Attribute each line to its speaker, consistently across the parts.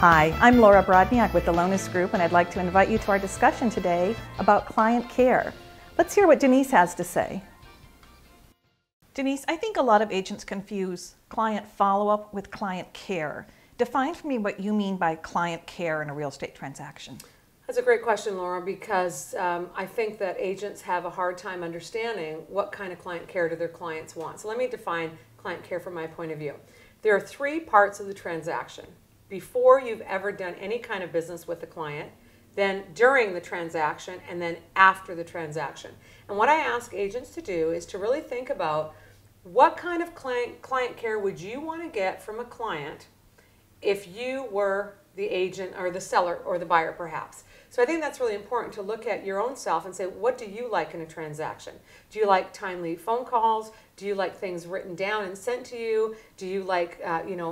Speaker 1: Hi, I'm Laura Brodniak with the Lonas Group, and I'd like to invite you to our discussion today about client care. Let's hear what Denise has to say. Denise, I think a lot of agents confuse client follow-up with client care. Define for me what you mean by client care in a real estate transaction.
Speaker 2: That's a great question, Laura, because I think that agents have a hard time understanding what kind of client care do their clients want. So let me define client care from my point of view. There are three parts of the transaction. Before you've ever done any kind of business with the client, then during the transaction, and then after the transaction. And what I ask agents to do is to really think about what kind of client care would you want to get from a client if you were the agent or the seller or the buyer perhaps. So I think that's really important to look at your own self and say, what do you like in a transaction? Do you like timely phone calls? Do you like things written down and sent to you? Do you like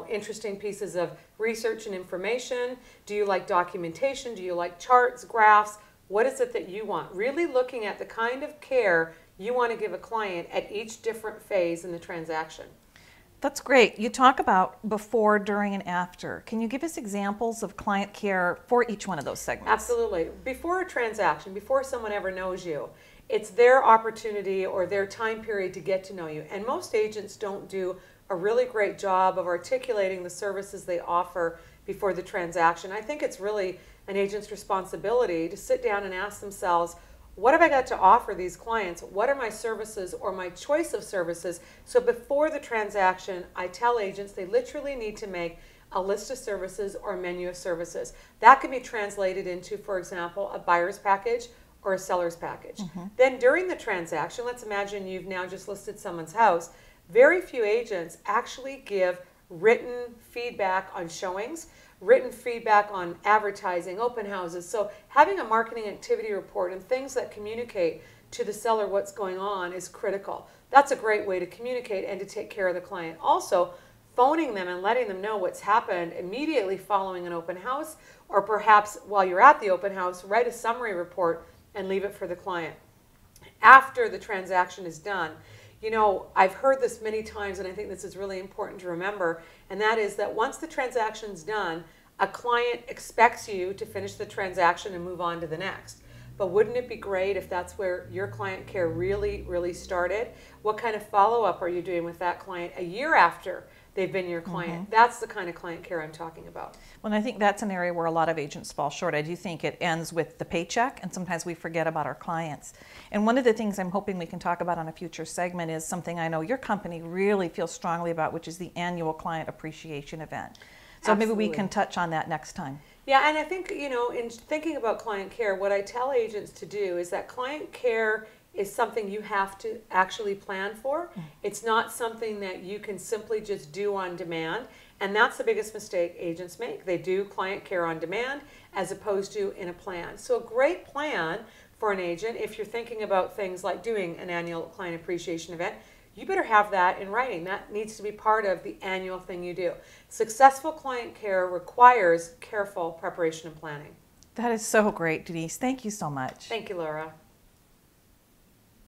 Speaker 2: interesting pieces of research and information? Do you like documentation? Do you like charts, graphs? What is it that you want? Really looking at the kind of care you want to give a client at each different phase in the transaction.
Speaker 1: That's great. You talk about before, during, and after. Can you give us examples of client care for each one of those segments?
Speaker 2: Absolutely. Before a transaction, before someone ever knows you, it's their opportunity or their time period to get to know you. And most agents don't do a really great job of articulating the services they offer before the transaction. I think it's really an agent's responsibility to sit down and ask themselves, what have I got to offer these clients? What are my services or my choice of services? So before the transaction, I tell agents they literally need to make a list of services or a menu of services. That can be translated into, for example, a buyer's package or a seller's package. Then during the transaction, let's imagine you've now just listed someone's house. Very few agents actually give written feedback on showings, written feedback on advertising, open houses. So having a marketing activity report and things that communicate to the seller what's going on is critical. That's a great way to communicate and to take care of the client. Also, phoning them and letting them know what's happened immediately following an open house, or perhaps while you're at the open house, write a summary report and leave it for the client. After the transaction is done, you know, I've heard this many times, and I think this is really important to remember, and that is that once the transaction's done, a client expects you to finish the transaction and move on to the next. But wouldn't it be great if that's where your client care really, really started? What kind of follow-up are you doing with that client a year after they've been your client? That's the kind of client care I'm talking about.
Speaker 1: Well, and I think that's an area where a lot of agents fall short. I do think it ends with the paycheck, and sometimes we forget about our clients. And one of the things I'm hoping we can talk about on a future segment is something I know your company really feels strongly about, which is the annual client appreciation event. So
Speaker 2: Absolutely.
Speaker 1: Maybe we can touch on that next time.
Speaker 2: Yeah, and I think, you know, in thinking about client care, what I tell agents to do is that client care is something you have to actually plan for. It's not something that you can simply just do on demand. And that's the biggest mistake agents make. They do client care on demand as opposed to in a plan. So a great plan for an agent, if you're thinking about things like doing an annual client appreciation event, you better have that in writing. That needs to be part of the annual thing you do. Successful client care requires careful preparation and planning.
Speaker 1: That is so great, Denise. Thank you so much.
Speaker 2: Thank you, Laura.